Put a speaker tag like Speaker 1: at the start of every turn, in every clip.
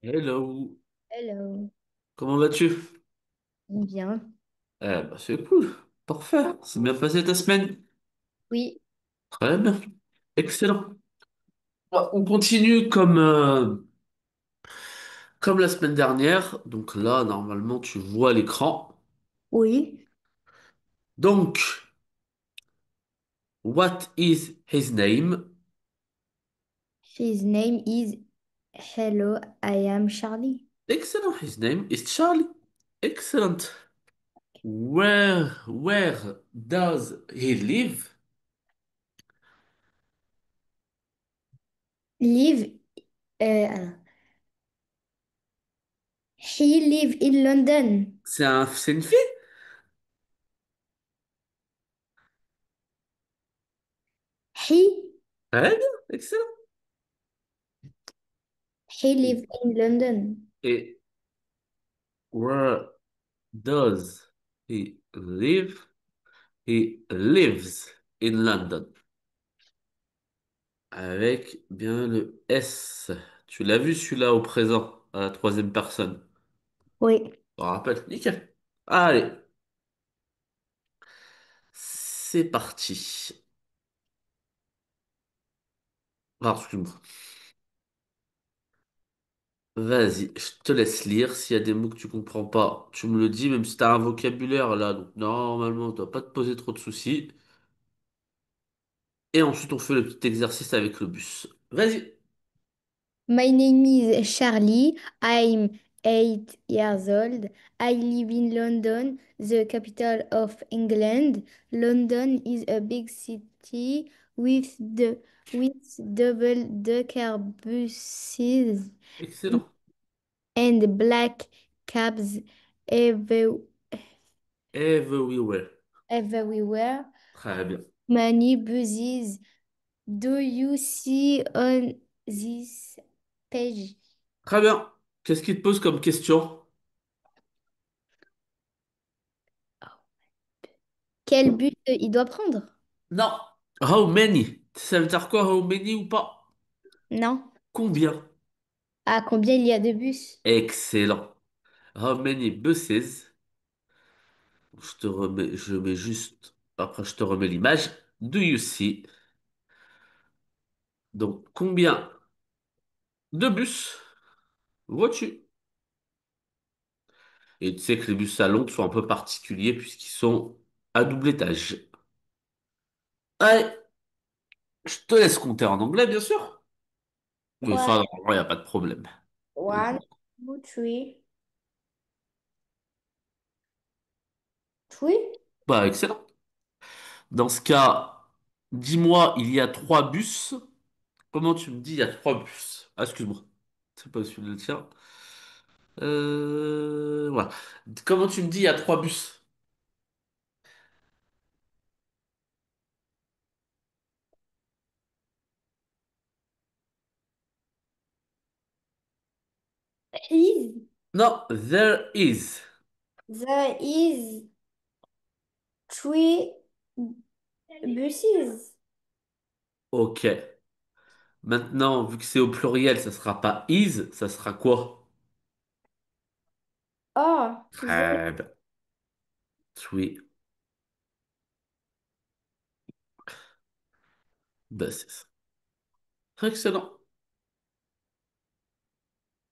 Speaker 1: Hello,
Speaker 2: Hello.
Speaker 1: comment vas-tu?
Speaker 2: Bien.
Speaker 1: C'est cool, parfait. C'est bien passé ta semaine?
Speaker 2: Oui.
Speaker 1: Très bien, excellent. On continue comme la semaine dernière. Donc là, normalement, tu vois l'écran.
Speaker 2: Oui.
Speaker 1: Donc, what is his name?
Speaker 2: His name is Hello, I am Charlie.
Speaker 1: Excellent, his name is Charlie. Excellent. Where does he live?
Speaker 2: Live, alors, he live in London.
Speaker 1: C'est une fille?
Speaker 2: He
Speaker 1: Très bien, excellent.
Speaker 2: he live in London.
Speaker 1: Et where does he live? He lives in London. Avec bien le S. Tu l'as vu celui-là au présent, à la troisième personne.
Speaker 2: Oui.
Speaker 1: Je me rappelle, nickel. Allez, c'est parti. Ah, excuse-moi. Vas-y, je te laisse lire. S'il y a des mots que tu comprends pas, tu me le dis, même si t'as un vocabulaire là. Donc normalement, tu dois pas te poser trop de soucis. Et ensuite, on fait le petit exercice avec le bus. Vas-y.
Speaker 2: My name is Charlie. I'm 8 years old. I live in London, the capital of England. London is a big city with double-decker buses
Speaker 1: Excellent.
Speaker 2: and black cabs every,
Speaker 1: Everywhere.
Speaker 2: everywhere.
Speaker 1: Très bien.
Speaker 2: Many buses do you see on this page?
Speaker 1: Très bien. Qu'est-ce qu'il te pose comme question?
Speaker 2: Quel bus il doit prendre?
Speaker 1: Non. How many? Ça veut dire quoi, how many ou pas?
Speaker 2: Non.
Speaker 1: Combien?
Speaker 2: À combien il y a de bus?
Speaker 1: Excellent. How many buses? Je mets juste, après je te remets l'image. Do you see? Donc, combien de bus vois-tu? Et tu sais que les bus à Londres sont un peu particuliers puisqu'ils sont à double étage. Allez, je te laisse compter en anglais, bien sûr. Mais
Speaker 2: One,
Speaker 1: ça, normalement, il n'y a pas de problème.
Speaker 2: one, two, three. Three?
Speaker 1: Bah, excellent. Dans ce cas, dis-moi, il y a trois bus. Comment tu me dis il y a trois bus? Ah, excuse-moi. C'est pas celui-là le tien. Voilà. Comment tu me dis il y a trois bus?
Speaker 2: Is
Speaker 1: Non, there is.
Speaker 2: there is three buses?
Speaker 1: Ok. Maintenant, vu que c'est au pluriel, ça sera pas is, ça sera quoi?
Speaker 2: Oh, there.
Speaker 1: Très bien. Three buses. Excellent.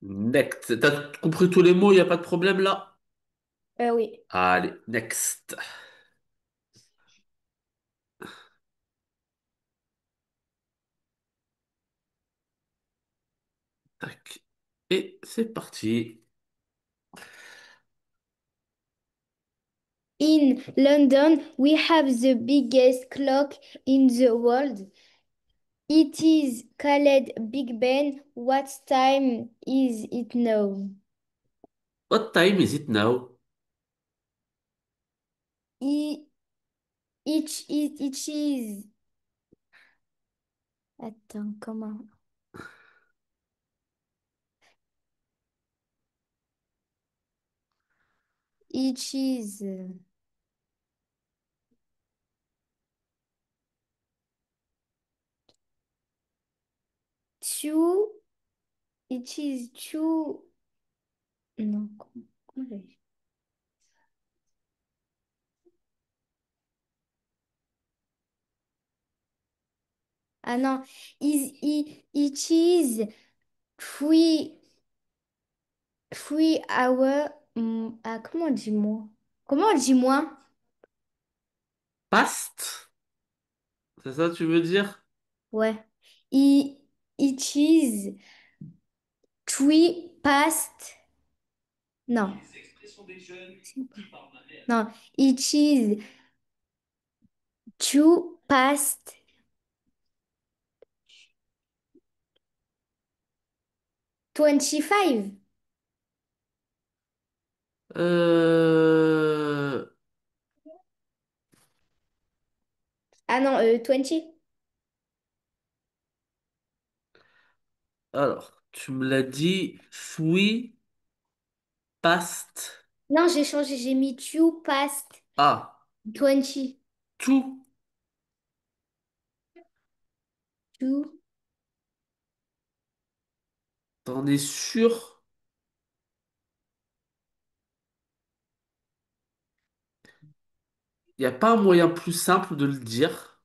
Speaker 1: Next. T'as compris tous les mots, il n'y a pas de problème là?
Speaker 2: Oui.
Speaker 1: Allez, next. Tac. Et c'est parti.
Speaker 2: In London, we have the biggest clock in the world. It is called Big Ben. What time is it now?
Speaker 1: What time is it now?
Speaker 2: I- It is. Attends, comment? It is two. it is too. Non, comment j'ai dit? Ah non, it is three, 3 hours. Ah, comment on dit moi? Comment on dit moi?
Speaker 1: Past? C'est ça que tu veux dire?
Speaker 2: Ouais. I- it is three past. Non. Non. It is two past 25.
Speaker 1: Euh...
Speaker 2: Ah non, 20.
Speaker 1: Alors, tu me l'as dit, three past.
Speaker 2: Non, j'ai changé, j'ai mis two past
Speaker 1: Ah,
Speaker 2: 20.
Speaker 1: two.
Speaker 2: Two.
Speaker 1: T'en es sûr? Il n'y a pas un moyen plus simple de le dire?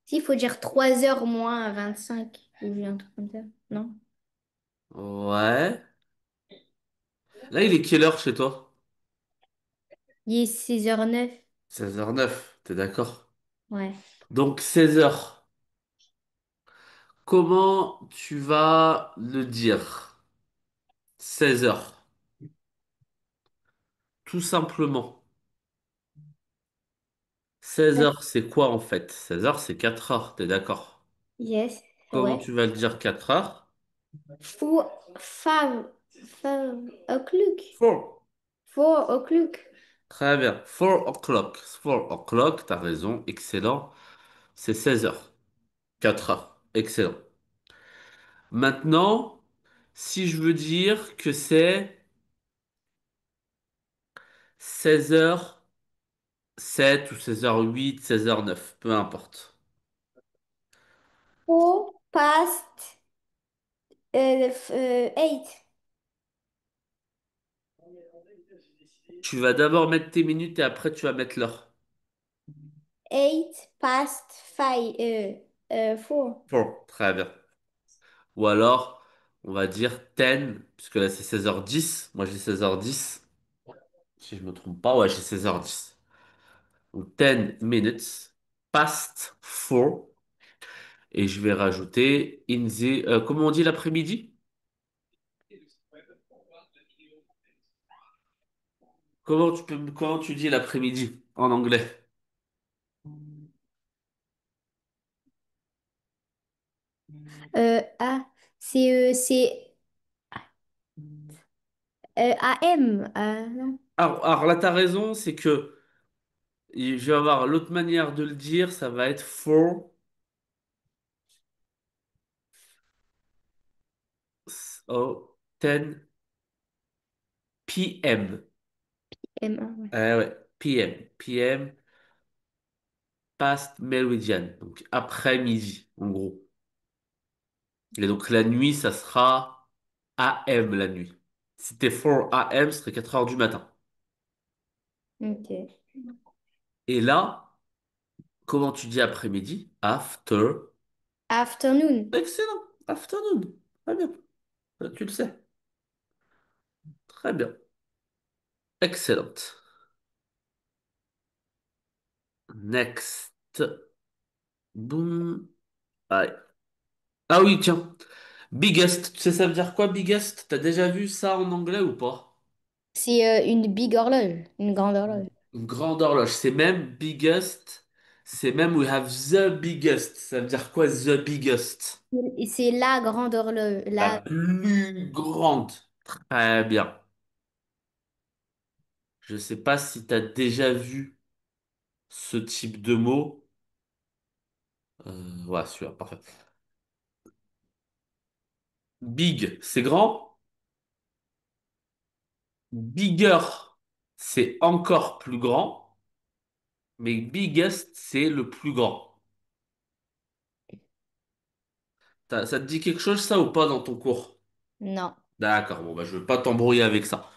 Speaker 2: Si, il faut dire 3 heures moins 25 ou un truc comme ça. Non?
Speaker 1: Ouais. Là, il est quelle heure chez toi?
Speaker 2: Il est 6h09.
Speaker 1: 16h09, t'es d'accord?
Speaker 2: Ouais.
Speaker 1: Donc 16h. Comment tu vas le dire? 16h. Tout simplement. 16h, c'est quoi en fait? 16h, c'est 4 heures, t'es d'accord?
Speaker 2: Yes,
Speaker 1: Comment
Speaker 2: ouais.
Speaker 1: tu vas le dire 4 heures?
Speaker 2: Ou 5 o'clock.
Speaker 1: Four.
Speaker 2: 4 o'clock.
Speaker 1: Très bien. 4 o'clock. 4 o'clock, t'as raison, excellent. C'est 16h. 4 heures. Excellent. Maintenant, si je veux dire que c'est 16h07 ou 16h08, 16h09, peu importe.
Speaker 2: 4 past 8.
Speaker 1: Tu vas d'abord mettre tes minutes et après tu vas mettre l'heure.
Speaker 2: 8 past 5. 4.
Speaker 1: 4, très bien. Ou alors, on va dire 10, puisque là c'est 16h10. Moi j'ai 16h10. Si je me trompe pas, ouais, j'ai 16h10. Donc 10 minutes past 4. Et je vais rajouter in the... comment on dit l'après-midi? Comment tu dis l'après-midi en anglais?
Speaker 2: Ah, c'est AM. Non.
Speaker 1: Alors là, t'as raison, c'est que je vais avoir l'autre manière de le dire, ça va être 4, oh, 10 p.m.
Speaker 2: M1, ouais.
Speaker 1: Ouais, p.m. p.m. past meridian, donc après-midi, en gros. Et donc la nuit, ça sera AM la nuit. Si t'es 4 AM, ce serait 4 heures du matin.
Speaker 2: Ok.
Speaker 1: Et là, comment tu dis après-midi? After.
Speaker 2: Afternoon.
Speaker 1: Excellent. Afternoon. Très bien. Tu le sais. Très bien. Excellent. Next. Boom. Allez. Ah oui, tiens. Biggest. Tu sais, ça veut dire quoi, biggest? T'as déjà vu ça en anglais ou pas?
Speaker 2: C'est une big horloge, une grande horloge.
Speaker 1: Une grande horloge. C'est même biggest. C'est même we have the biggest. Ça veut dire quoi, the biggest?
Speaker 2: Et c'est la grande horloge.
Speaker 1: La
Speaker 2: La...
Speaker 1: plus grande. Très bien. Je sais pas si t'as déjà vu ce type de mot. Ouais, celui-là, parfait. Big, c'est grand. Bigger, c'est encore plus grand. Mais biggest, c'est le plus grand. Ça te dit quelque chose, ça, ou pas dans ton cours?
Speaker 2: Non.
Speaker 1: D'accord, bon, bah, je veux pas t'embrouiller avec ça.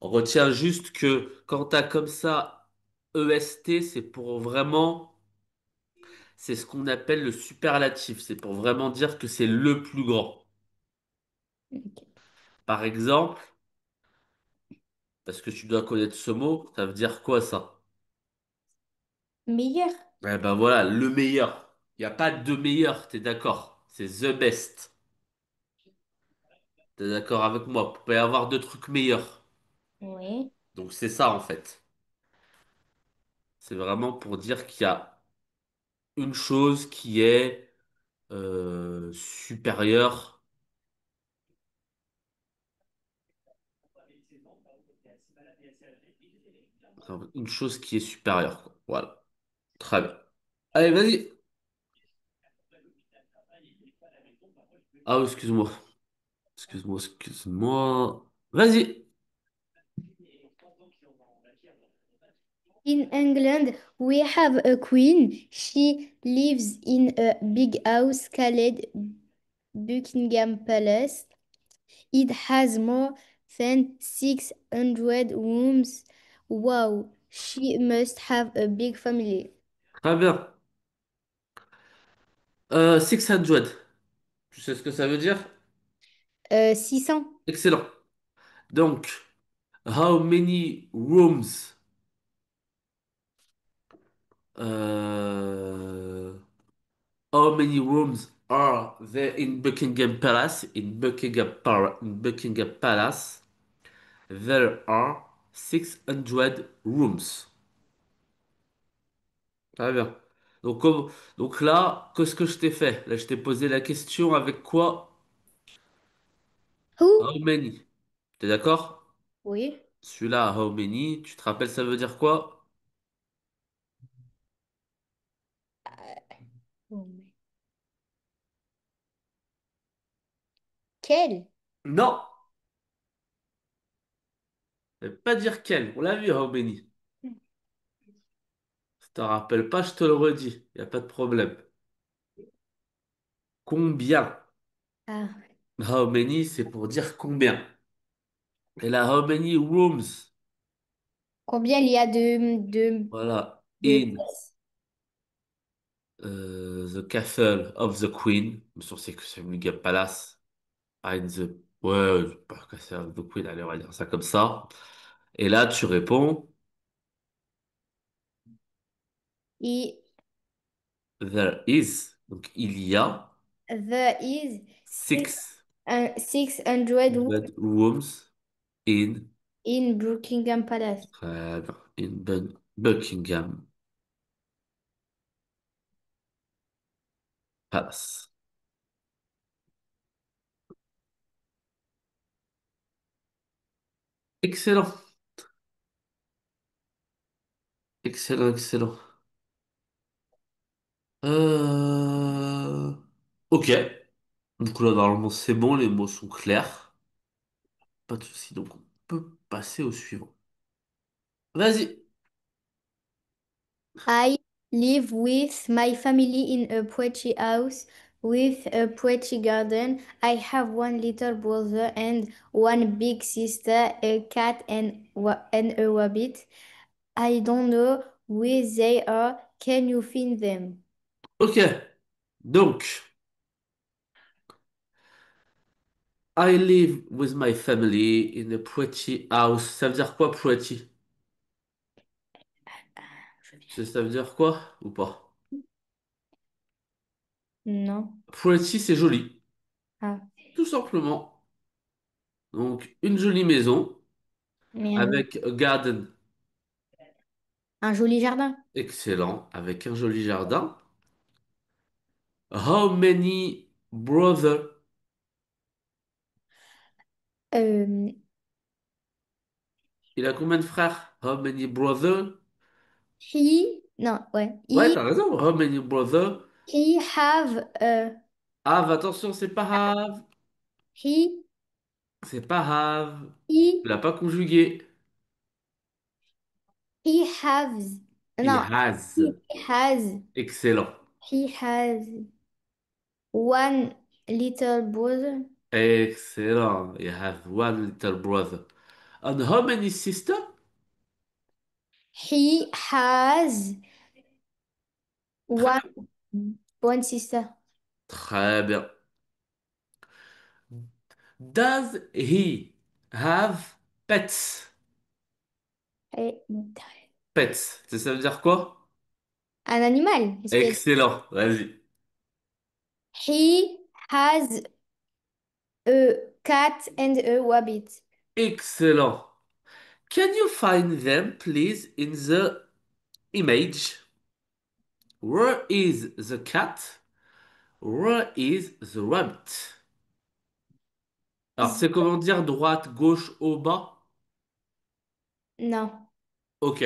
Speaker 1: On retient juste que quand t'as comme ça EST, c'est pour vraiment, c'est ce qu'on appelle le superlatif. C'est pour vraiment dire que c'est le plus grand.
Speaker 2: Ok.
Speaker 1: Par exemple, parce que tu dois connaître ce mot, ça veut dire quoi ça?
Speaker 2: Meilleur.
Speaker 1: Eh ben voilà, le meilleur. Il n'y a pas de meilleur, t'es d'accord? C'est the best. T'es d'accord avec moi? Il peut y avoir deux trucs meilleurs.
Speaker 2: Oui.
Speaker 1: Donc c'est ça en fait. C'est vraiment pour dire qu'il y a une chose qui est supérieure. Enfin, une chose qui est supérieure, quoi. Voilà. Très bien. Allez, vas-y. Ah, excuse-moi. Excuse-moi, excuse-moi. Vas-y.
Speaker 2: In England, we have a queen. She lives in a big house called Buckingham Palace. It has more than 600 rooms. Wow, she must have a big family.
Speaker 1: Très bien. 600. Tu sais ce que ça veut dire?
Speaker 2: 600.
Speaker 1: Excellent. Donc, how many rooms? Euh, how many rooms are there in Buckingham Palace? In Buckingham Palace, there are 600 rooms. Très bien. Donc, donc là, qu'est-ce que je t'ai fait? Là, je t'ai posé la question avec quoi?
Speaker 2: Who?
Speaker 1: How many? T'es d'accord?
Speaker 2: Oui.
Speaker 1: Celui-là, how many, tu te rappelles, ça veut dire quoi?
Speaker 2: Oh, mais quel?
Speaker 1: Non, ça veut pas dire quel. On l'a vu, how many. Si t'en rappelles pas, je te le redis. Y a pas de problème. Combien?
Speaker 2: Ah,
Speaker 1: How many, c'est pour dire combien. Et là, how many rooms?
Speaker 2: combien il y a
Speaker 1: Voilà.
Speaker 2: de
Speaker 1: In the castle of the queen. Bien sûr, c'est que c'est Buckingham Palace. Ah, in the... Ouais, pas castle of the queen. Allez, on va dire ça comme ça. Et là, tu réponds,
Speaker 2: et
Speaker 1: there is. Donc, il y a
Speaker 2: there is
Speaker 1: six
Speaker 2: 600
Speaker 1: rooms in,
Speaker 2: in Buckingham Palace.
Speaker 1: Buckingham Palace. Excellent. Excellent, excellent. Euh... Ok. Donc là, normalement, c'est bon, les mots sont clairs. Pas de souci, donc on peut passer au suivant. Vas-y.
Speaker 2: I live with my family in a pretty house with a pretty garden. I have one little brother and one big sister, a cat and a rabbit. I don't know where they are. Can you find them?
Speaker 1: Ok. Donc, I live with my family in a pretty house. Ça veut dire quoi, pretty? Ça veut dire quoi ou pas?
Speaker 2: Non.
Speaker 1: Pretty, c'est joli.
Speaker 2: Ah,
Speaker 1: Tout simplement. Donc, une jolie maison
Speaker 2: mais
Speaker 1: avec a garden
Speaker 2: un joli jardin.
Speaker 1: excellent, avec un joli jardin. How many brother?
Speaker 2: Euh,
Speaker 1: Il a combien de frères? How many brother?
Speaker 2: non, ouais.
Speaker 1: Ouais, t'as raison. How many brother?
Speaker 2: He have,
Speaker 1: Have, attention, c'est pas have.
Speaker 2: he,
Speaker 1: C'est pas have. Tu
Speaker 2: he,
Speaker 1: l'as pas conjugué.
Speaker 2: he has,
Speaker 1: He
Speaker 2: non,
Speaker 1: has.
Speaker 2: he has,
Speaker 1: Excellent.
Speaker 2: he has one little brother.
Speaker 1: Excellent. You have one little brother. And how many sister?
Speaker 2: He has one one sister.
Speaker 1: Très bien. Does he have pets?
Speaker 2: Et-
Speaker 1: Pets, ça veut dire quoi?
Speaker 2: Un animal. Est-ce qu'il y a...
Speaker 1: Excellent, vas-y.
Speaker 2: He has a cat and a rabbit.
Speaker 1: Excellent. Can you find them, please, in the image? Where is the cat? Where is the rabbit? Alors,
Speaker 2: Z-
Speaker 1: c'est comment dire droite, gauche, haut, bas?
Speaker 2: Non,
Speaker 1: Ok,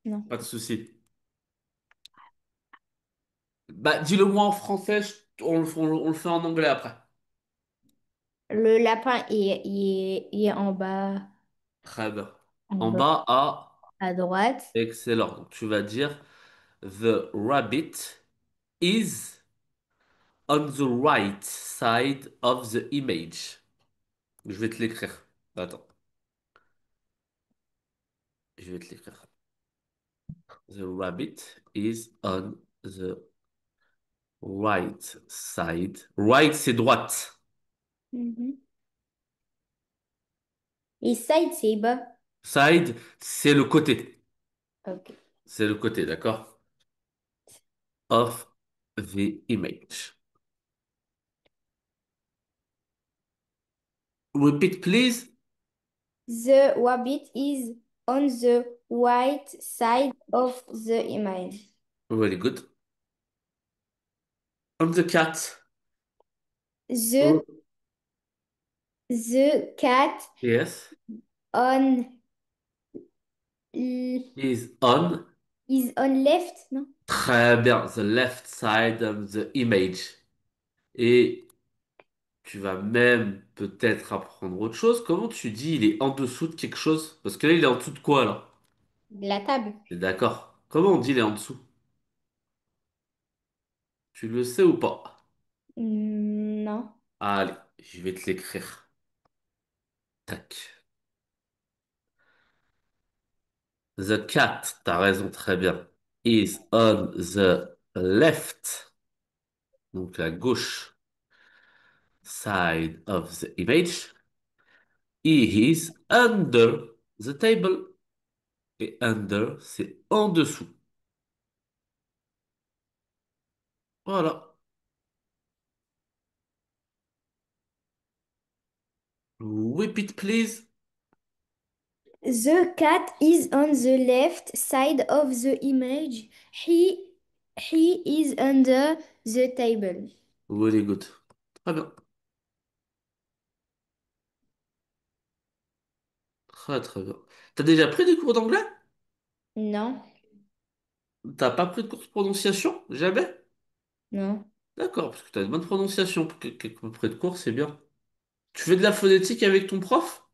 Speaker 2: non.
Speaker 1: pas de souci. Bah, dis-le moi en français, on le fait en anglais après.
Speaker 2: Le lapin est en bas,
Speaker 1: Très bien.
Speaker 2: en
Speaker 1: En
Speaker 2: bas
Speaker 1: bas à
Speaker 2: à droite.
Speaker 1: excellent. Donc, tu vas dire The rabbit is on the right side of the image. Je vais te l'écrire. Attends, je vais te l'écrire. The rabbit is on the right side. Right, c'est droite.
Speaker 2: Mhm. Et side, c'est bas.
Speaker 1: Side, c'est le côté.
Speaker 2: Ok.
Speaker 1: C'est le côté, d'accord? Of the image. Repeat, please.
Speaker 2: The rabbit is on the right side of the image.
Speaker 1: Very good. On the cat.
Speaker 2: The, the cat
Speaker 1: Yes.
Speaker 2: on
Speaker 1: Is on.
Speaker 2: is on left, non?
Speaker 1: Très bien. The left side of the image. Et tu vas même peut-être apprendre autre chose. Comment tu dis il est en dessous de quelque chose? Parce que là, il est en dessous de quoi, là?
Speaker 2: La table.
Speaker 1: T'es d'accord? Comment on dit il est en dessous? Tu le sais ou pas?
Speaker 2: Non.
Speaker 1: Allez, je vais te l'écrire. Tac. The cat, t'as raison, très bien. Is on the left, donc la gauche side of the image. He is under the table. Et under, c'est en dessous. Voilà. Repeat, please.
Speaker 2: The cat is on the left side of the image. He is under the table.
Speaker 1: Very good. Très bien. Très, très bien. T'as déjà pris des cours d'anglais?
Speaker 2: Non,
Speaker 1: T'as pas pris de cours de prononciation? Jamais?
Speaker 2: non.
Speaker 1: D'accord, parce que t'as une bonne prononciation. Pour quelques près de cours, c'est bien. Tu fais de la phonétique avec ton prof?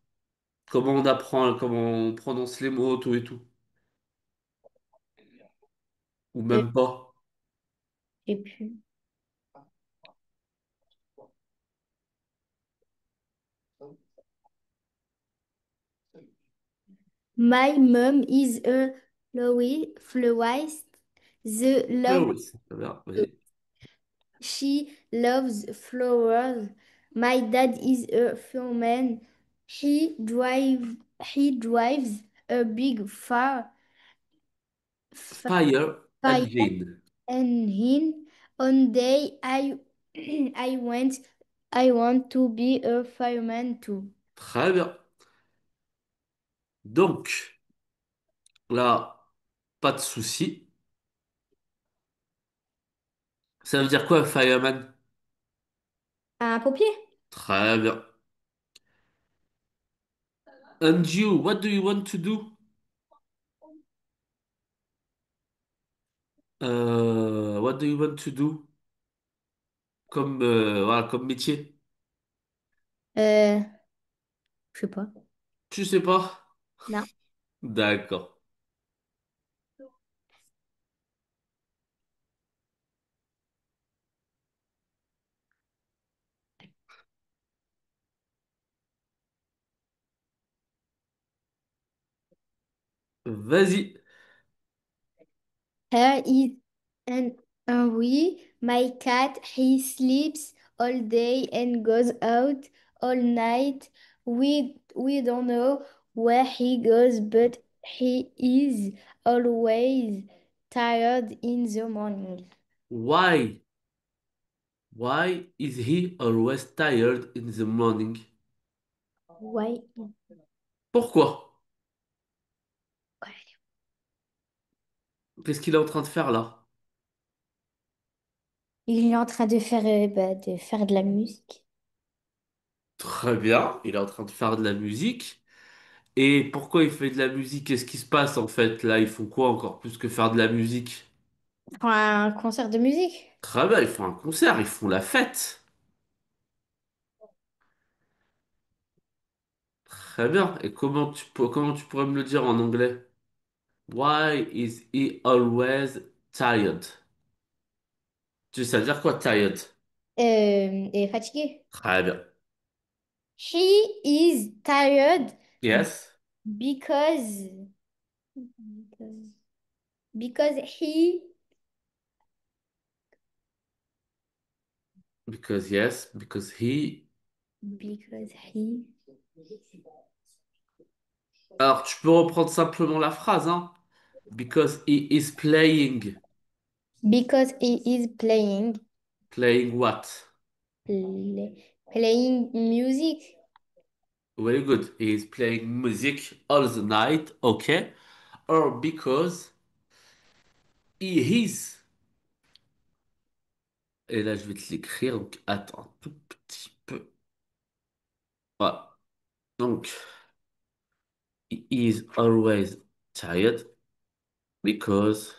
Speaker 1: Comment on apprend, comment on prononce les mots, tout et tout? Ou
Speaker 2: Euh,
Speaker 1: même pas?
Speaker 2: j'ai plus. My mom is a florist. The
Speaker 1: Ouais,
Speaker 2: love
Speaker 1: oui, c'est très bien. Vas-y.
Speaker 2: she loves flowers. My dad is a fireman. He drives a big
Speaker 1: Fire
Speaker 2: fire
Speaker 1: engine.
Speaker 2: engine. One day I went I want to be a fireman too.
Speaker 1: Très bien. Donc, là, pas de souci. Ça veut dire quoi, fireman?
Speaker 2: Un paupier?
Speaker 1: Très bien. And you, what do you want to do? What do you want to do? Comme, voilà, comme métier?
Speaker 2: Euh, je sais pas.
Speaker 1: Tu sais pas?
Speaker 2: Non.
Speaker 1: D'accord. Vas-y.
Speaker 2: Here is an oui. My cat, he sleeps all day and goes out all night. We don't know where he goes, but he is always tired in the morning.
Speaker 1: Why? Why is he always tired in the morning?
Speaker 2: Why?
Speaker 1: Pourquoi? Qu'est-ce qu'il est en train de faire là?
Speaker 2: Il est en train de faire, de faire de la musique.
Speaker 1: Très bien, il est en train de faire de la musique. Et pourquoi il fait de la musique? Qu'est-ce qui se passe en fait là? Ils font quoi encore plus que faire de la musique?
Speaker 2: Pour un concert de musique.
Speaker 1: Très bien, ils font un concert, ils font la fête. Très bien. Et comment tu pourrais me le dire en anglais? Why is he always tired? Tu sais, ça veut dire quoi, tired?
Speaker 2: Et fatigué.
Speaker 1: Très bien.
Speaker 2: He is tired
Speaker 1: Yes,
Speaker 2: because because
Speaker 1: because yes, because he.
Speaker 2: he
Speaker 1: Alors, tu peux reprendre simplement la phrase, hein? Because he is playing.
Speaker 2: because he is playing
Speaker 1: Playing what?
Speaker 2: playing music.
Speaker 1: Very good. He is playing music all the night, okay? Or because he is. Et là, je vais te l'écrire, donc attends un tout petit peu. Voilà. Donc, he is always tired because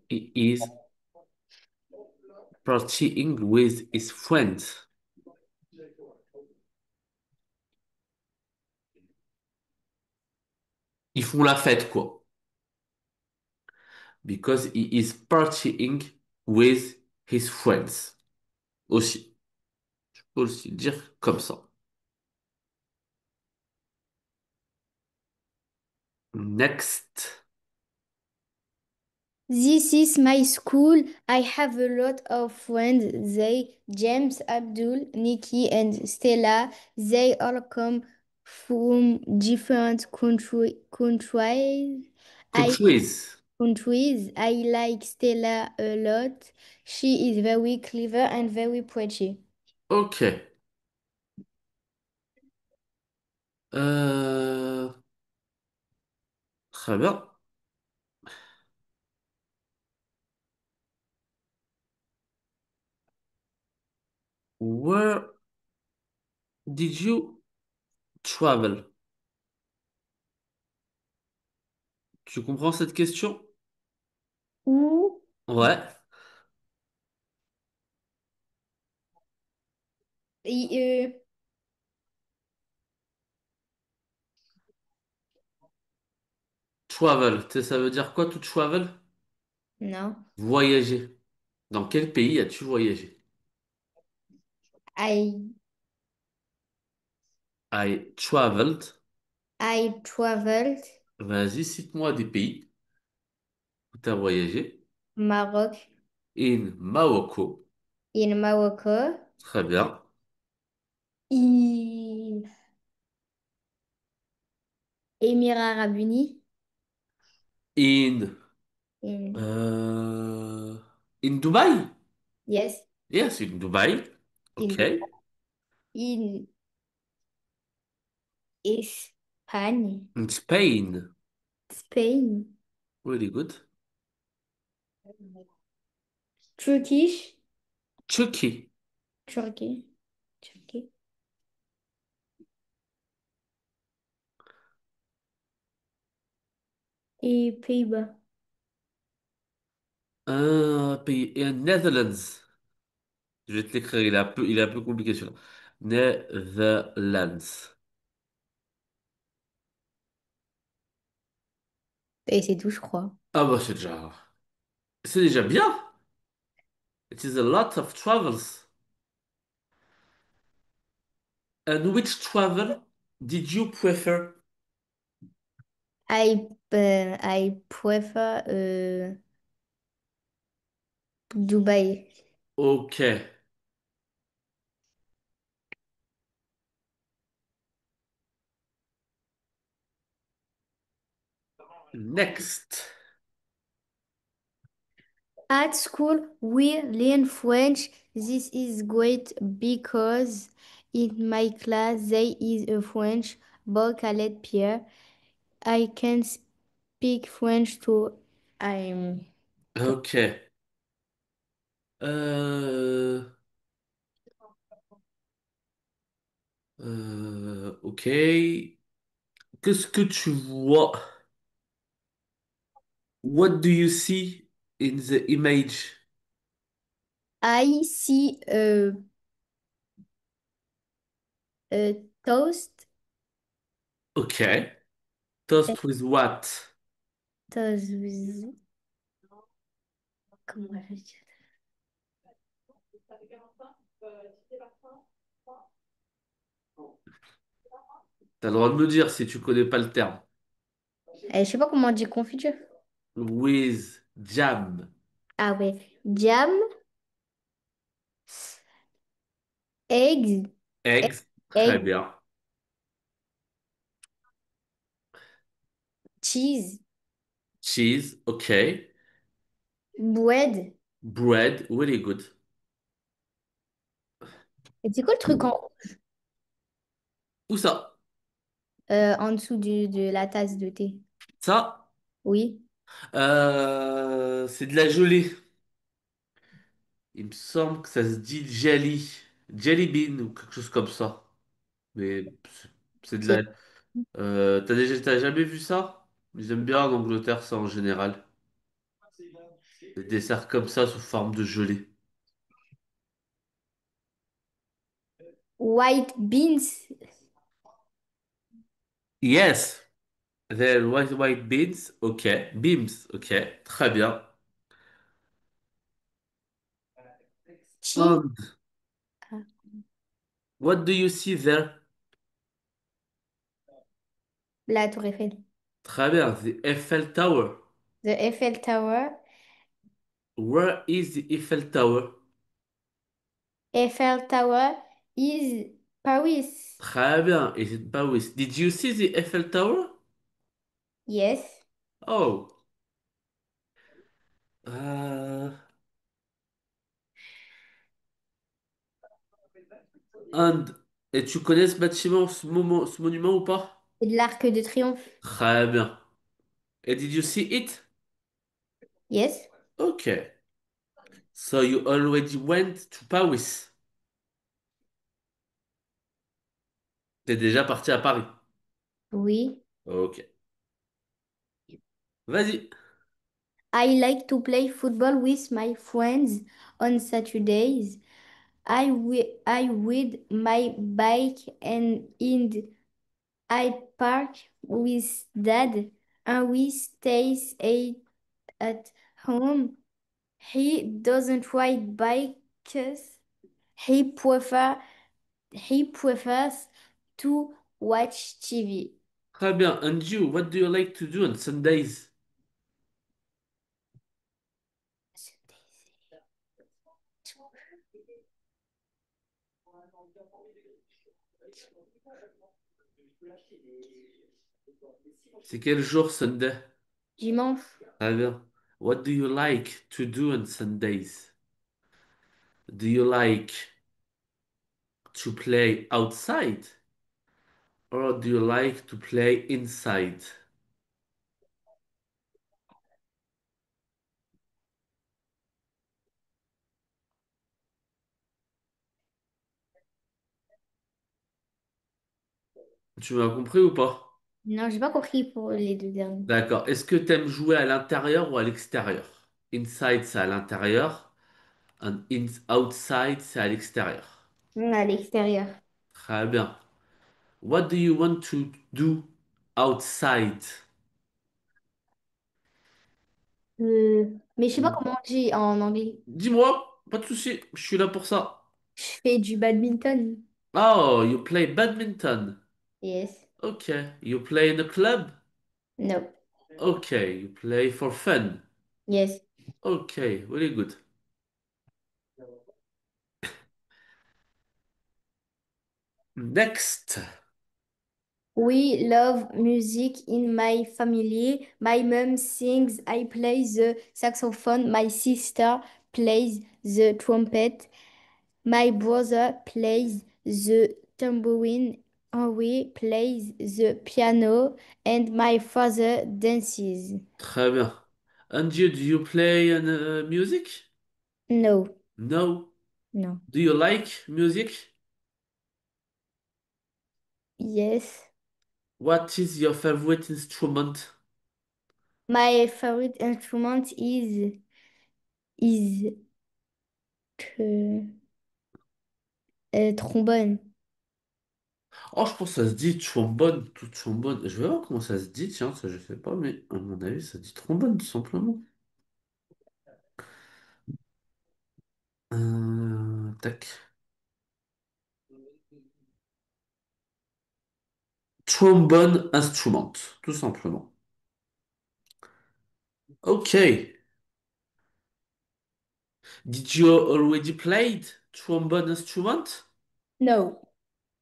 Speaker 1: he is partying with his friends. Ils font la fête, quoi. Because he is partying with his friends. Aussi. Faut aussi le dire comme ça. Next.
Speaker 2: This is my school. I have a lot of friends. They, James, Abdul, Nikki, and Stella, they all come from different countries. I
Speaker 1: Countries.
Speaker 2: countries. I like Stella a lot. She is very clever and very pretty.
Speaker 1: Ok. Euh, Très bien. Where did you travel? Tu comprends cette question?
Speaker 2: Où
Speaker 1: Ouais.
Speaker 2: et,
Speaker 1: Travel. Tu sais, ça veut dire quoi tout travel?
Speaker 2: non.
Speaker 1: Voyager. Dans quel pays as-tu voyagé?
Speaker 2: I
Speaker 1: I traveled.
Speaker 2: I traveled
Speaker 1: Vas-y, cite-moi des pays où tu as voyagé.
Speaker 2: Maroc
Speaker 1: In Morocco.
Speaker 2: in Morocco.
Speaker 1: Très bien.
Speaker 2: I Émirats Arabes Unis.
Speaker 1: In,
Speaker 2: In,
Speaker 1: euh, in Dubai.
Speaker 2: yes.
Speaker 1: Yes, in Dubai.
Speaker 2: In,
Speaker 1: Okay.
Speaker 2: in Espagne.
Speaker 1: In Spain.
Speaker 2: Spain.
Speaker 1: Really good.
Speaker 2: Turkish.
Speaker 1: Turkey.
Speaker 2: Turkey. Turkey. Et Pays-Bas.
Speaker 1: Un pays. Et Netherlands. Je vais te l'écrire, il est un peu compliqué celui-là. Netherlands.
Speaker 2: Et c'est tout, je crois.
Speaker 1: Ah bah c'est déjà bien. It is a lot of travels. And which travel did you prefer?
Speaker 2: I prefer Dubai.
Speaker 1: Ok. Next.
Speaker 2: At school, we learn French. This is great because in my class there is a French boy called Pierre. I can speak French too. I'm
Speaker 1: Ok. Euh, ok. Qu'est-ce que tu vois? What do you see in the image?
Speaker 2: I see a toast.
Speaker 1: Ok. Toast with what?
Speaker 2: Toast with... Comment je dis?
Speaker 1: T'as le droit de me dire si tu connais pas le terme.
Speaker 2: Je sais pas comment on dit confiture.
Speaker 1: With jam.
Speaker 2: Ah ouais. Jam, eggs,
Speaker 1: Eggs. Très
Speaker 2: egg,
Speaker 1: bien.
Speaker 2: cheese,
Speaker 1: Cheese. Ok.
Speaker 2: bread.
Speaker 1: Bread. Really good.
Speaker 2: Et c'est quoi le truc
Speaker 1: Où ça?
Speaker 2: en dessous de la tasse de thé?
Speaker 1: Ça?
Speaker 2: Oui.
Speaker 1: C'est de la gelée. Il me semble que ça se dit jelly. Jelly bean ou quelque chose comme ça. Mais c'est de
Speaker 2: C'est
Speaker 1: la... t'as jamais vu ça? Ils aiment bien en Angleterre ça en général. Des desserts comme ça sous forme de gelée.
Speaker 2: white beans,
Speaker 1: Yes! The white beans. Ok. Beans. Ok. Très bien.
Speaker 2: cheese.
Speaker 1: And what do you see there?
Speaker 2: La Tour Eiffel.
Speaker 1: Très bien. The Eiffel Tower.
Speaker 2: The Eiffel Tower.
Speaker 1: Where is the Eiffel Tower?
Speaker 2: Eiffel Tower is Paris.
Speaker 1: Très bien. Is it Paris? Did you see the Eiffel Tower?
Speaker 2: Yes.
Speaker 1: Oh. Euh, and, et tu connais ce bâtiment, ce monument ou pas?
Speaker 2: Et de l'Arc de Triomphe.
Speaker 1: Très bien. Et did you see it?
Speaker 2: Yes.
Speaker 1: Okay. So you already went to Paris. T'es déjà parti à Paris.
Speaker 2: Oui.
Speaker 1: Ok. Vas-y.
Speaker 2: I like to play football with my friends on Saturdays. I ride my bike and in I park with dad and we at home. He doesn't ride bikes. He prefer he prefers to watch TV.
Speaker 1: Très bien. And you, what do you like to do on Sundays? C'est quel jour Sunday?
Speaker 2: Dimanche.
Speaker 1: Très bien. What do you like to do on Sundays? Do you like to play outside? Or do you like to play inside? Tu m'as compris ou pas?
Speaker 2: Non, j'ai pas compris pour les deux derniers.
Speaker 1: D'accord. Est-ce que t'aimes jouer à l'intérieur ou à l'extérieur? Inside, c'est à l'intérieur. And outside, c'est à l'extérieur.
Speaker 2: À l'extérieur.
Speaker 1: Très bien. What do you want to do outside?
Speaker 2: Mais je sais pas comment on dit en anglais.
Speaker 1: Dis-moi, pas de souci, je suis là pour ça.
Speaker 2: Je fais du badminton.
Speaker 1: Oh, you play badminton.
Speaker 2: Yes.
Speaker 1: Okay. You play in a club?
Speaker 2: No.
Speaker 1: Okay, you play for fun.
Speaker 2: Yes.
Speaker 1: Okay, very good. Next.
Speaker 2: We love music in my family. My mom sings, I play the saxophone, my sister plays the trumpet, my brother plays the tambourine, Henry plays the piano, and my father dances.
Speaker 1: Très bien. And you, do you play music?
Speaker 2: No,
Speaker 1: No.
Speaker 2: no.
Speaker 1: Do you like music?
Speaker 2: Yes.
Speaker 1: What is your favorite instrument?
Speaker 2: My favorite instrument is trombone.
Speaker 1: Oh, je pense que ça se dit trombone, tout trombone. Je vais voir comment ça se dit, tiens, ça je sais pas, mais à mon avis, ça dit trombone, tout simplement. Tac. Trombone instrument, tout simplement. Okay. Did you already played trombone instrument?
Speaker 2: No.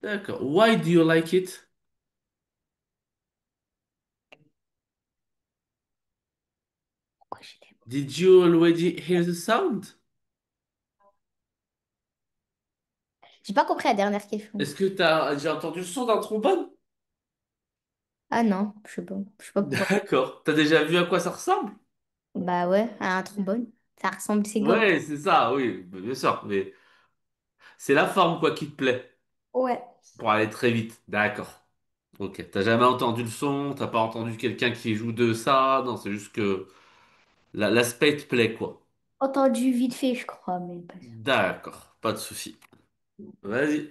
Speaker 1: D'accord. Why do you like it?
Speaker 2: Pourquoi j'ai des-
Speaker 1: Did you already hear the sound?
Speaker 2: J'ai pas compris la dernière question.
Speaker 1: Est-ce que t'as déjà entendu le son d'un trombone?
Speaker 2: Ah non, je sais pas. Je sais pas pourquoi.
Speaker 1: D'accord. T'as déjà vu à quoi ça ressemble?
Speaker 2: Bah ouais, à un trombone. Ça ressemble, c'est gomme.
Speaker 1: Ouais, c'est ça, oui, bien sûr. Mais c'est la forme, quoi, qui te plaît.
Speaker 2: Ouais.
Speaker 1: Pour aller très vite. D'accord. Ok. T'as jamais entendu le son, t'as pas entendu quelqu'un qui joue de ça. Non, c'est juste que l'aspect te plaît, quoi.
Speaker 2: Entendu vite fait, je crois, mais pas sûr.
Speaker 1: D'accord. Pas de souci. Vas-y.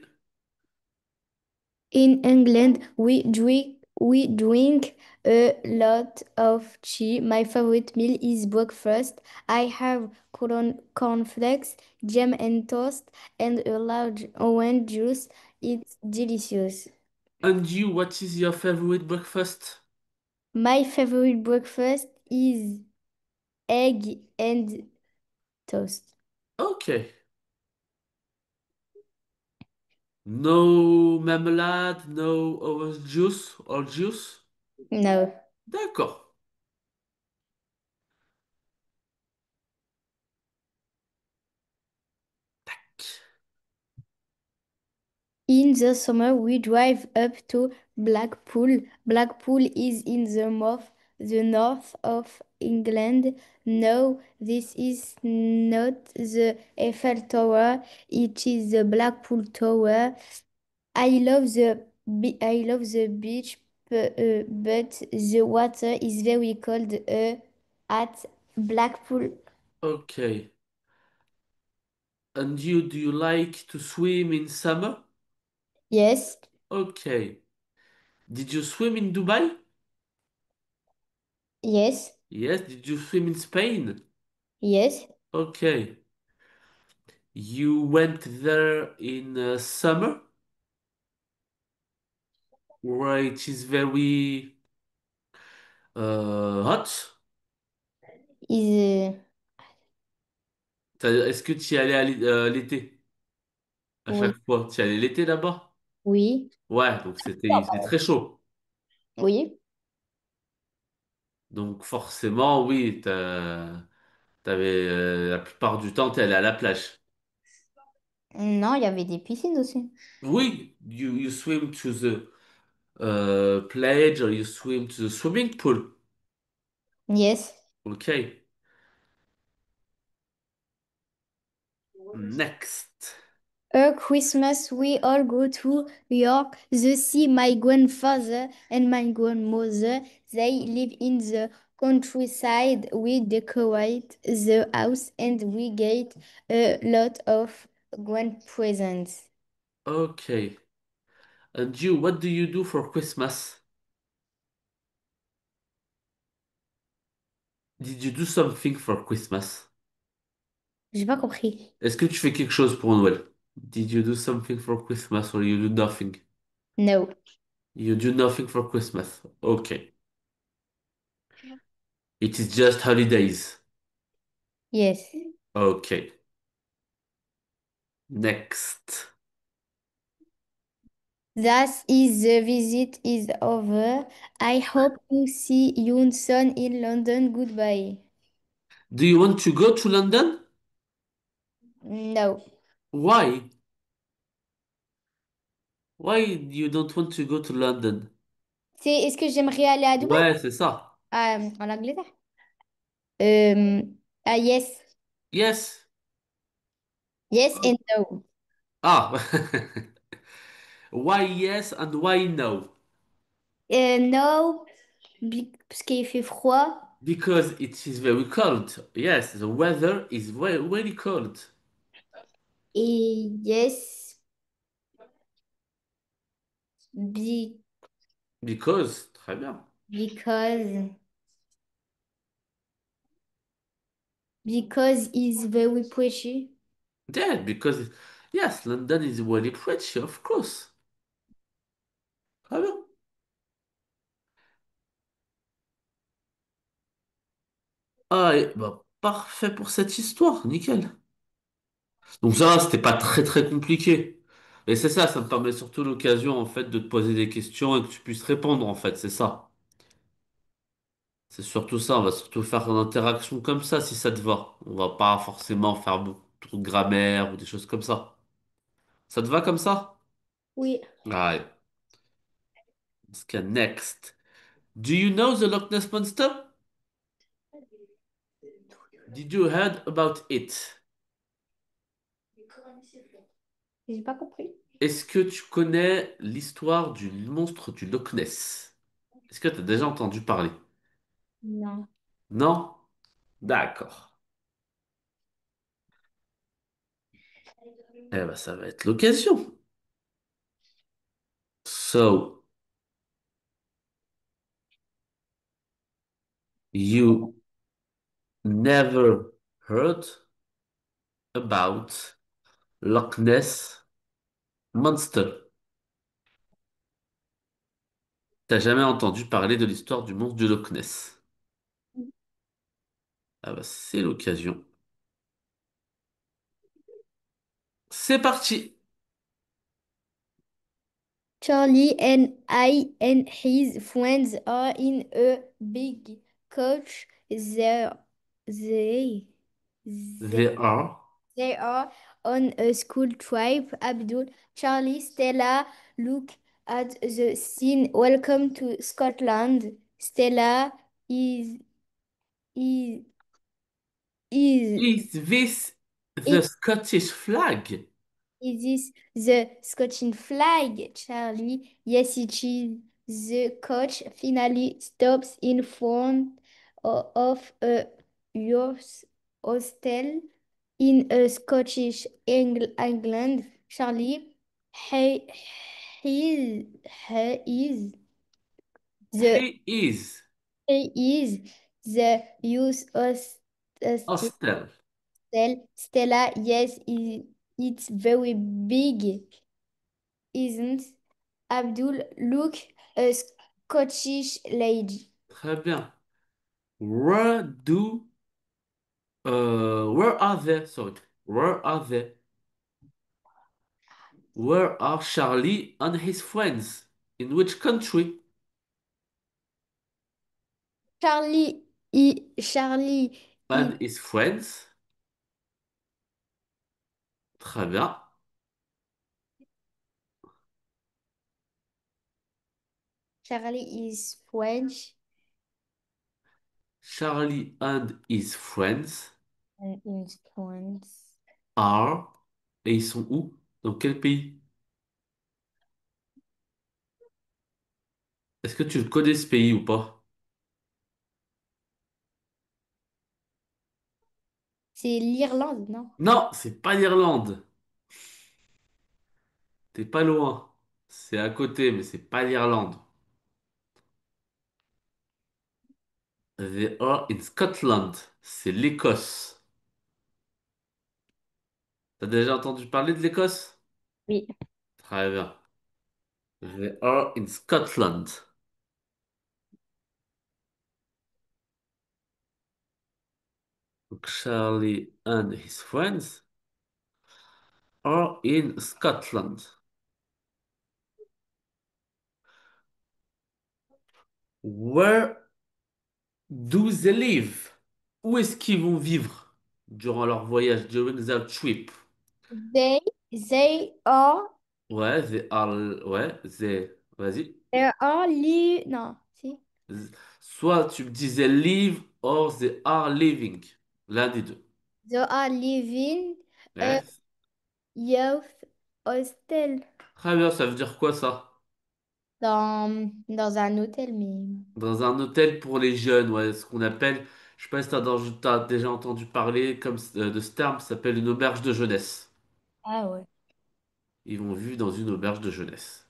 Speaker 2: In England, we drink a lot of tea. My favorite meal is breakfast. I have cornflakes, jam and toast, and a large orange juice. It's delicious.
Speaker 1: And you, what is your favorite breakfast?
Speaker 2: My favorite breakfast is egg and toast.
Speaker 1: Ok. No marmalade, no orange juice or juice?
Speaker 2: No.
Speaker 1: D'accord.
Speaker 2: In the summer, we drive up to Blackpool. Blackpool is in the north of England. No, this is not the Eiffel Tower. It is the Blackpool Tower. I love the beach, but the water is very cold at Blackpool.
Speaker 1: Ok. And you, do you like to swim in summer?
Speaker 2: Yes,
Speaker 1: Ok. Did you swim in Dubai?
Speaker 2: yes,
Speaker 1: Yes. Did you swim in Spain?
Speaker 2: yes.
Speaker 1: Okay. You went there in summer, where it is very hot.
Speaker 2: Is
Speaker 1: Est-ce que tu y allais l'été? À
Speaker 2: oui,
Speaker 1: chaque fois, tu y allais l'été là-bas?
Speaker 2: oui,
Speaker 1: Ouais, donc c'était très chaud.
Speaker 2: oui.
Speaker 1: Donc forcément, oui, t'avais la plupart du temps, t'es allé à la plage.
Speaker 2: Non, il y avait des piscines aussi.
Speaker 1: Oui, you swim to the plage or you swim to the swimming pool.
Speaker 2: Yes.
Speaker 1: Okay. Next.
Speaker 2: A Christmas, we all go to York to see my grandfather and my grandmother. They live in the countryside. We decorate the house and we get a lot of grand presents.
Speaker 1: Okay. And you, what do you do for Christmas? Did you do something for Christmas?
Speaker 2: J'ai pas compris.
Speaker 1: Est-ce que tu fais quelque chose pour Noël? Did you do something for Christmas or you do nothing?
Speaker 2: No.
Speaker 1: You do nothing for Christmas. Okay. It is just holidays.
Speaker 2: Yes.
Speaker 1: Okay. Next.
Speaker 2: Thus is the visit is over. I hope to see you soon in London. Goodbye.
Speaker 1: Do you want to go to London?
Speaker 2: No.
Speaker 1: Why? Why you don't want to go to London?
Speaker 2: C'est est-ce que j'aimerais aller à Dubaï?
Speaker 1: Ouais, c'est ça.
Speaker 2: En Angleterre? Euh, yes.
Speaker 1: Yes.
Speaker 2: Yes and no.
Speaker 1: Ah. Why yes and why no?
Speaker 2: No, parce qu'il fait froid.
Speaker 1: Because it is very cold. Yes, the weather is very, very cold.
Speaker 2: Et yes, be,
Speaker 1: Because, très bien.
Speaker 2: because it's very pretty.
Speaker 1: Yeah, because, yes, London is very pretty, of course. Très bien. Ah, bah, parfait pour cette histoire, nickel. Donc ça, c'était pas très très compliqué. Et c'est ça, ça me permet surtout l'occasion, en fait, de te poser des questions et que tu puisses répondre, en fait, c'est ça. C'est surtout ça, on va surtout faire une interaction comme ça, si ça te va. On va pas forcément faire beaucoup trop de grammaire ou des choses comme ça. Ça te va comme ça?
Speaker 2: Oui.
Speaker 1: Alright, let's get next. Do you know the Loch Ness Monster? Did you heard about it?
Speaker 2: J'ai pas compris.
Speaker 1: Est-ce que tu connais l'histoire du monstre du Loch Ness? Est-ce que tu as déjà entendu parler?
Speaker 2: Non.
Speaker 1: Non? D'accord. Eh ben, ça va être l'occasion. So, you never heard about Loch Ness Monster? T'as jamais entendu parler de l'histoire du monstre du Loch Ness? Ah bah, c'est l'occasion. C'est parti!
Speaker 2: Charlie and I and his friends are in a big coach. They, they,
Speaker 1: They are.
Speaker 2: they are on a school trip. Abdul, Charlie, Stella, look at the scene. Welcome to Scotland. Stella is is is
Speaker 1: Is this the
Speaker 2: is,
Speaker 1: Scottish flag?
Speaker 2: is this the Scottish flag, Charlie? Yes, it is. The coach finally stops in front of a youth hostel in a Scottish England. Charlie, he, he is the
Speaker 1: He is
Speaker 2: he is the youth hostel.
Speaker 1: hostel.
Speaker 2: Stella, yes, it's very big, isn't Abdul? Look, a Scottish lady.
Speaker 1: Très bien. Where are they? Sorry. Where are they? Where are Charlie and his friends? In which country?
Speaker 2: Charlie,
Speaker 1: And his friends? Très bien.
Speaker 2: Charlie is French
Speaker 1: Charlie and his friends
Speaker 2: and is French.
Speaker 1: are... Et ils sont où? Dans quel pays? Est-ce que tu le connais ce pays ou pas?
Speaker 2: C'est l'Irlande, non?
Speaker 1: Non, c'est pas l'Irlande. T'es pas loin. C'est à côté, mais c'est pas l'Irlande. They are in Scotland. C'est l'Écosse. T'as déjà entendu parler de l'Écosse?
Speaker 2: Oui.
Speaker 1: Très bien. They are in Scotland. Charlie and his friends are in Scotland. Where do they live? Où est-ce qu'ils vont vivre durant leur voyage, during their trip?
Speaker 2: They they are
Speaker 1: Ouais, they are, ouais, they, vas-y.
Speaker 2: there are li non, si.
Speaker 1: Soit tu me disais live or they are living. L'un des deux.
Speaker 2: They are living a
Speaker 1: Yes.
Speaker 2: youth hostel
Speaker 1: Très bien, ça veut dire quoi ça?
Speaker 2: dans un hôtel, mais
Speaker 1: Dans un hôtel pour les jeunes, ouais, ce qu'on appelle, je sais pas si t'as déjà entendu parler comme, de ce terme, ça s'appelle une auberge de jeunesse.
Speaker 2: ah ouais.
Speaker 1: Ils vont vivre dans une auberge de jeunesse.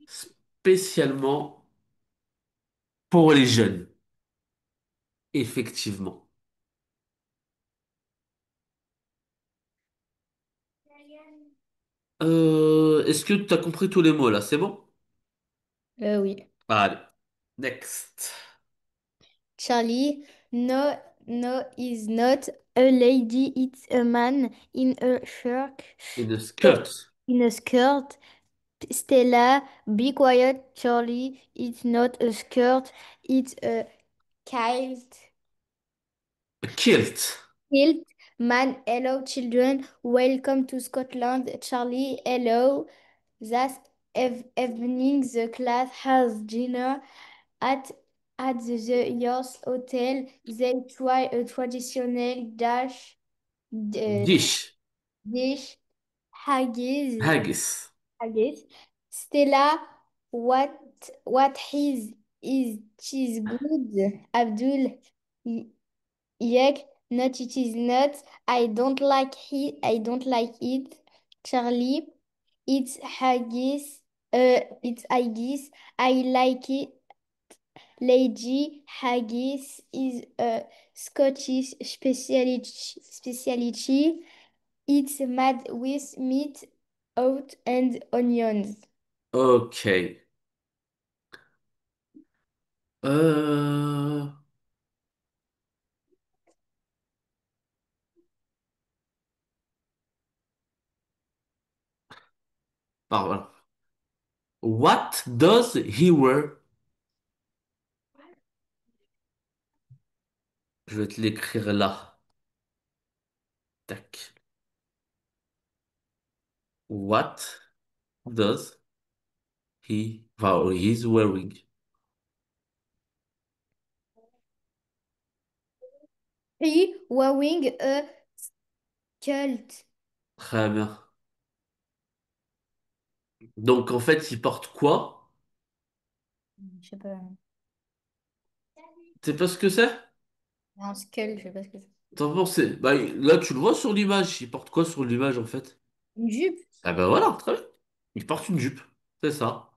Speaker 1: Spécialement pour les jeunes, effectivement. Est-ce que tu as compris tous les mots là? C'est bon?
Speaker 2: Oui.
Speaker 1: Allez, next.
Speaker 2: Charlie, no, no, is not a lady. It's a man in a shirt,
Speaker 1: In a skirt.
Speaker 2: in a skirt. Stella, be quiet, Charlie. It's not a skirt. It's a kilt.
Speaker 1: A kilt.
Speaker 2: Kilt. Man, hello, children. Welcome to Scotland. Charlie, hello. That evening, the class has dinner at the York Hotel. They try a traditional uh,
Speaker 1: Dish.
Speaker 2: dish, haggis.
Speaker 1: Haggis.
Speaker 2: Haggis. Stella, what what is cheese good? Abdul, y- yuck, not it is not. I don't like it. I don't like it. Charlie, it's haggis. It's haggis. I like it. Lady haggis is a Scottish specialty. It's made with meat, oat, and onions.
Speaker 1: Ok. Euh... Pardon. What does he wear? Je vais te l'écrire là. Tac. What does he's wearing?
Speaker 2: He wearing a kilt.
Speaker 1: Très bien. Donc en fait, il porte quoi?
Speaker 2: Je sais pas.
Speaker 1: Tu sais pas ce que c'est?
Speaker 2: Un skull, je sais pas ce que c'est.
Speaker 1: T'en penses? Bah, là, tu le vois sur l'image. Il porte quoi sur l'image en fait?
Speaker 2: Une jupe?
Speaker 1: Ah bah voilà, très bien. Il porte une jupe. C'est ça.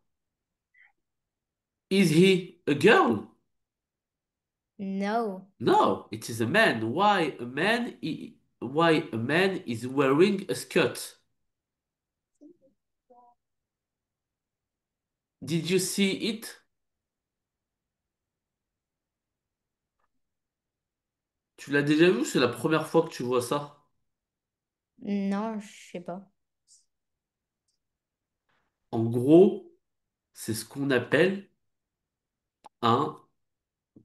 Speaker 1: Is he a girl?
Speaker 2: No.
Speaker 1: No, it is a man. Why a man is wearing a skirt? Did you see it? Tu l'as déjà vu ou c'est la première fois que tu vois ça?
Speaker 2: Non, je sais pas.
Speaker 1: En gros, c'est ce qu'on appelle un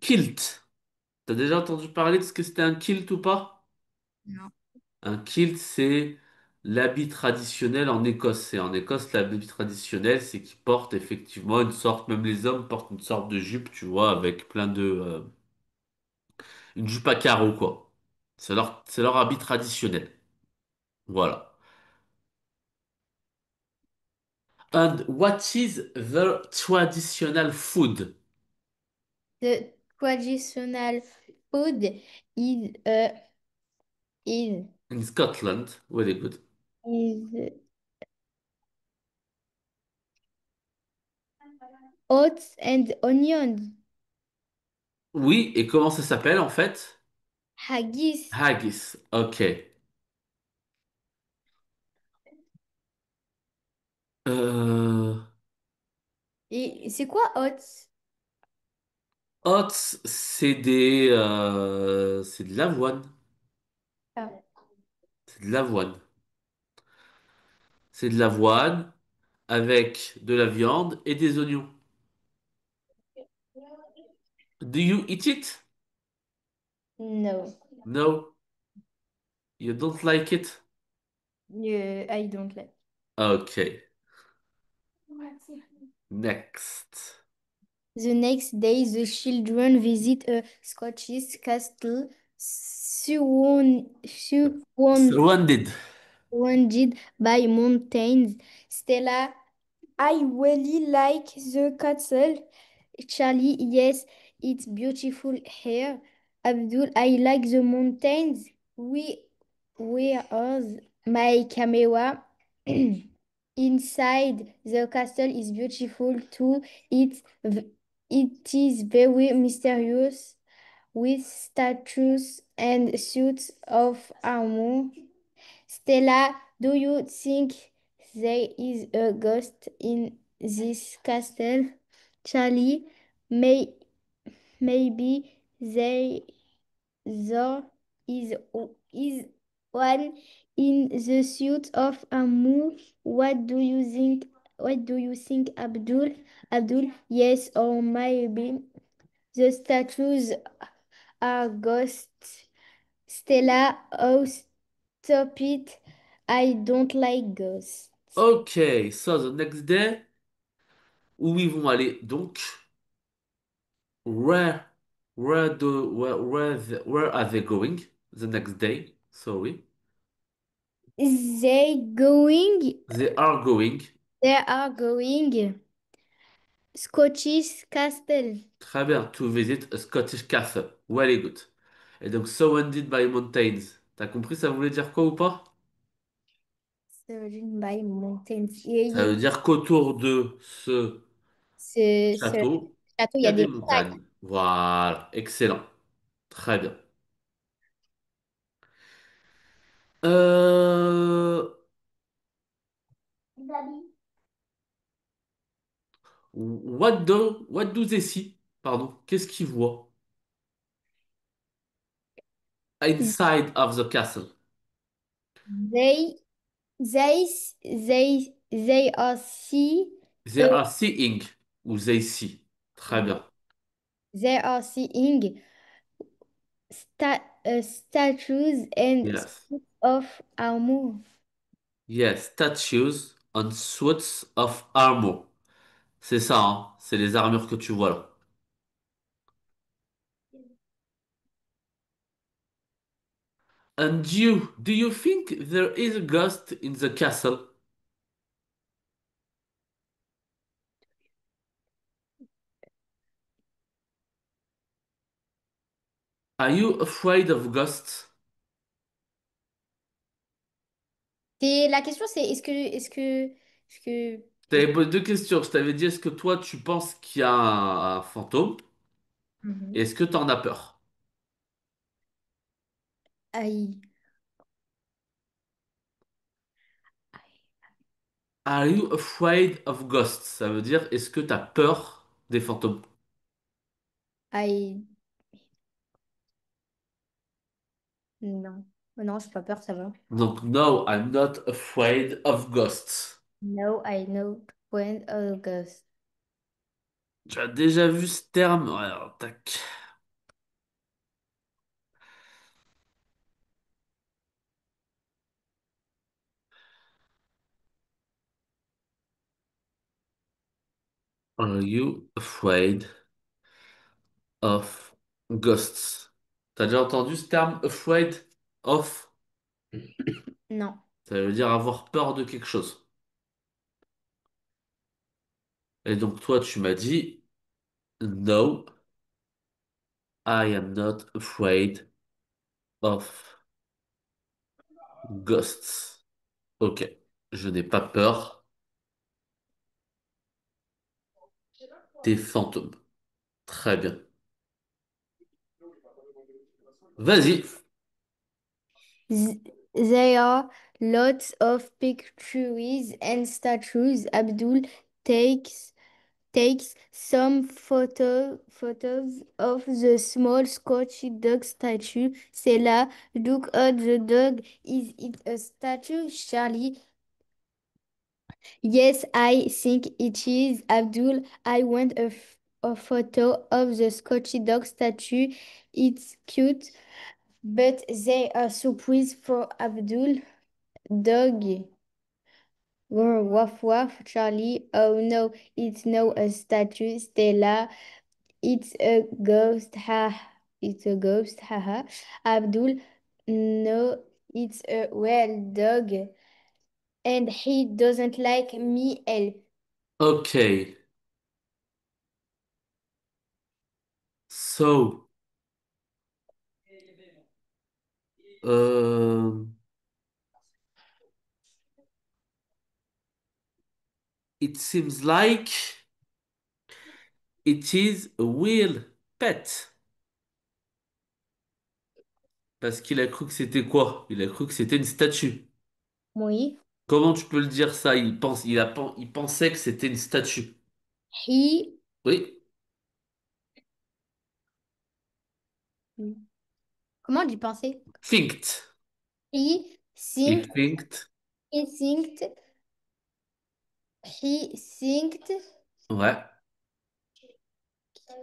Speaker 1: kilt. T'as déjà entendu parler de ce que c'était un kilt ou pas?
Speaker 2: Non.
Speaker 1: Un kilt, c'est l'habit traditionnel en Écosse. Et en Écosse, l'habit traditionnel, c'est qu'ils portent effectivement une sorte, même les hommes portent une sorte de jupe, tu vois, avec plein de, une jupe à carreaux, quoi. C'est leur habit traditionnel. Voilà. And what is their traditional food
Speaker 2: The traditional food is
Speaker 1: in Scotland? Very good.
Speaker 2: is oats and onions.
Speaker 1: Oui, et comment ça s'appelle en fait?
Speaker 2: Haggis.
Speaker 1: Haggis. Ok. Euh...
Speaker 2: Et c'est quoi oats?
Speaker 1: Oats, c'est de l'avoine.
Speaker 2: Ah.
Speaker 1: C'est de l'avoine. C'est de l'avoine avec de la viande et des oignons. Do you eat it?
Speaker 2: No.
Speaker 1: No, you don't like it?
Speaker 2: I don't like.
Speaker 1: Okay, next.
Speaker 2: The next day, the children visit a Scottish castle
Speaker 1: Surrounded.
Speaker 2: surrounded by mountains. Stella, I really like the castle. Charlie, yes, it's beautiful here. Abdul, I like the mountains. Where is my camera? Inside the castle is beautiful too. It is very mysterious with statues and suits of armor. Stella, do you think there is a ghost in this castle? Charlie, may, maybe there is one in the suit of armor. What do you think? What do you think, Abdul? Abdul, yes, or maybe the statues are ghosts. Stella, oh, stop it. I don't like ghosts.
Speaker 1: Okay, so the next day, où ils vont aller donc? Where, where are they going the next day? Sorry.
Speaker 2: They going,
Speaker 1: They are going.
Speaker 2: they are going Scottish Castle.
Speaker 1: Très bien. To visit a Scottish castle. Very good. Et donc, surrounded by mountains. T'as compris, ça voulait dire quoi ou pas?
Speaker 2: Surrounded by mountains.
Speaker 1: Ça veut dire qu'autour de ce
Speaker 2: Ce
Speaker 1: château,
Speaker 2: château, il
Speaker 1: il y
Speaker 2: y
Speaker 1: a
Speaker 2: a
Speaker 1: des
Speaker 2: des montagnes.
Speaker 1: montagnes. Voilà. Excellent. Très bien. Euh... what do they see? Pardon. Qu'est-ce qu'ils voient? Inside of the castle.
Speaker 2: They, they, they are see,
Speaker 1: They
Speaker 2: uh,
Speaker 1: are seeing. Ou they see. Très bien.
Speaker 2: they are seeing statues and
Speaker 1: Yes.
Speaker 2: suits of armor.
Speaker 1: Yes. Statues on suits of armor. C'est ça, hein. C'est les armures que tu vois là. And you, do you think there is a ghost in the castle? Are you afraid of ghosts?
Speaker 2: La question c'est
Speaker 1: Je t'avais posé deux questions. Je t'avais dit, est-ce que toi, tu penses qu'il y a un fantôme? Et
Speaker 2: Mhm.
Speaker 1: est-ce que t'en as peur?
Speaker 2: I,
Speaker 1: Are you afraid of ghosts? Ça veut dire, est-ce que t'as peur des fantômes?
Speaker 2: I, non. Non, j'ai pas peur, ça va.
Speaker 1: Donc, no, I'm not afraid of ghosts.
Speaker 2: No, I know when August.
Speaker 1: Tu as déjà vu ce terme? Ouais, alors, tac. Are you afraid of ghosts? T'as déjà entendu ce terme afraid of?
Speaker 2: Non.
Speaker 1: Ça veut dire avoir peur de quelque chose. Et donc toi, tu m'as dit no, I am not afraid of ghosts. Ok, je n'ai pas peur des fantômes. Très bien. Vas-y.
Speaker 2: Th- There are lots of pictures and statues. Abdul takes takes some photos of the small Scotch dog statue. Stella, look at the dog. Is it a statue? Charlie, yes, I think it is. Abdul, I want a photo of the Scotchy dog statue. It's cute, but they are so pleased for Abdul. Dog. Woof woof, Charlie. Oh no, it's not a statue. Stella, it's a ghost. Ha, it's a ghost. Haha. Abdul, no, it's a real dog. And he doesn't like me, help.
Speaker 1: Okay. So, uh, it seems like it is a real pet. Parce qu'il a cru que c'était quoi? Il a cru que c'était une statue.
Speaker 2: Oui.
Speaker 1: Comment tu peux le dire ça? Il pensait que c'était une statue.
Speaker 2: He.
Speaker 1: Oui.
Speaker 2: Comment on dit penser?
Speaker 1: Thinked.
Speaker 2: He
Speaker 1: He
Speaker 2: think.
Speaker 1: thinked.
Speaker 2: He think. He think.
Speaker 1: Ouais.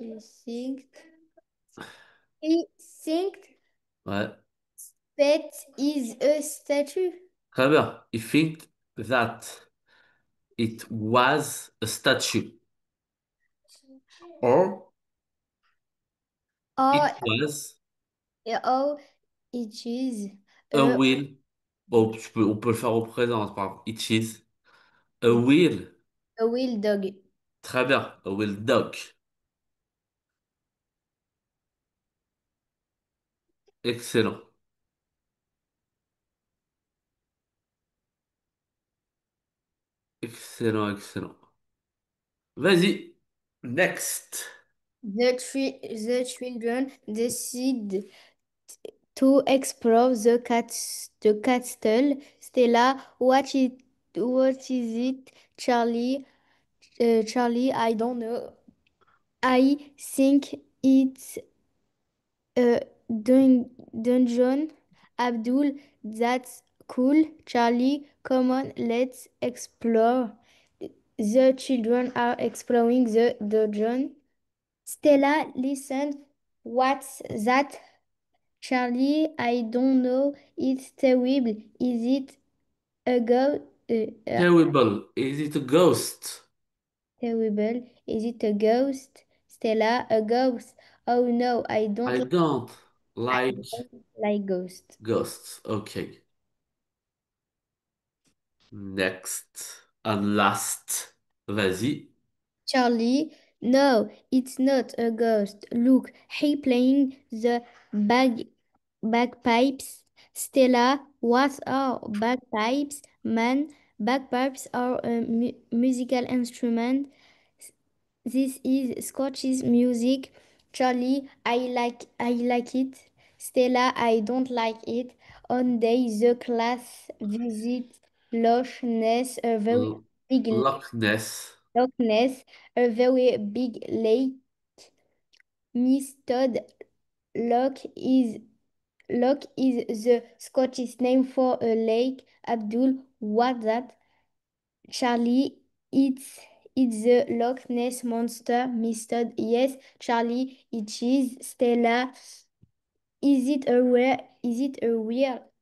Speaker 2: He think. He think
Speaker 1: Ouais.
Speaker 2: that is a statue.
Speaker 1: Très bien. He thinked that it was a statue. Or it
Speaker 2: Or,
Speaker 1: was
Speaker 2: or it is
Speaker 1: a
Speaker 2: a,
Speaker 1: wheel. Oh, on peut le faire au présent, c'est pas grave. It is a wheel.
Speaker 2: a real dog.
Speaker 1: Très bien. A wheel dog. Excellent. Excellent, excellent. Vas-y. Next.
Speaker 2: The children decide to explore the castle. Stella, what is it? Charlie, Charlie, I don't know. I think it's a dungeon. Abdul, that's cool. Charlie, come on, let's explore. The children are exploring the dungeon. Stella, listen. What's that? Charlie, I don't know. It's terrible. Is it a ghost?
Speaker 1: Terrible. Is it a ghost?
Speaker 2: Terrible. Is it a ghost? Stella, a ghost. Oh no,
Speaker 1: I don't
Speaker 2: I
Speaker 1: like
Speaker 2: don't like ghosts.
Speaker 1: ghosts. Okay. Next. And last. Vas-y.
Speaker 2: Charlie, no, it's not a ghost. Look, he playing the bag bagpipes. Stella, what are bagpipes? Man, bagpipes are a musical instrument. This is Scottish music. Charlie, I like it. Stella, I don't like it. On day the class visit Loch Ness, a very
Speaker 1: L-
Speaker 2: big
Speaker 1: Loch Ness.
Speaker 2: Loch Ness, a very big lake. Miss Todd Loch is the Scottish name for a lake. Abdul, what that? Charlie, it's the Loch Ness monster. Miss Todd, yes. Charlie, it is. Stella, is it a real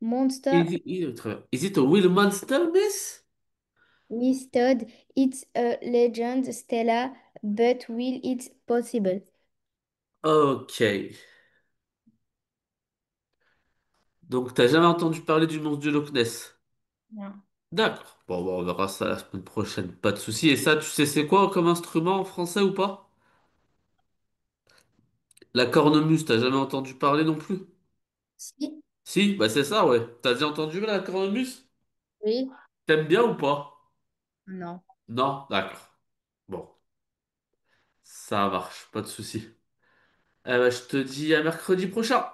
Speaker 2: monster?
Speaker 1: Is it a real monster, miss?
Speaker 2: Miss Todd, it's a legend. Stella, but will it possible?
Speaker 1: Ok. Donc, t'as jamais entendu parler du monstre du Loch Ness?
Speaker 2: Non.
Speaker 1: D'accord. Bon, bah, on verra ça la semaine prochaine. Pas de souci. Et ça, tu sais c'est quoi comme instrument en français ou pas? La cornemuse, t'as jamais entendu parler non plus?
Speaker 2: Si.
Speaker 1: Si, bah c'est ça, ouais. T'as déjà entendu la cornemuse?
Speaker 2: Oui.
Speaker 1: T'aimes bien ou pas?
Speaker 2: Non.
Speaker 1: Non? D'accord. Bon, ça marche, pas de souci. Eh ben, je te dis à mercredi prochain.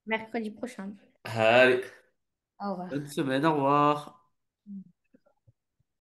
Speaker 2: Mercredi prochain.
Speaker 1: Allez,
Speaker 2: Au revoir.
Speaker 1: bonne semaine, au revoir.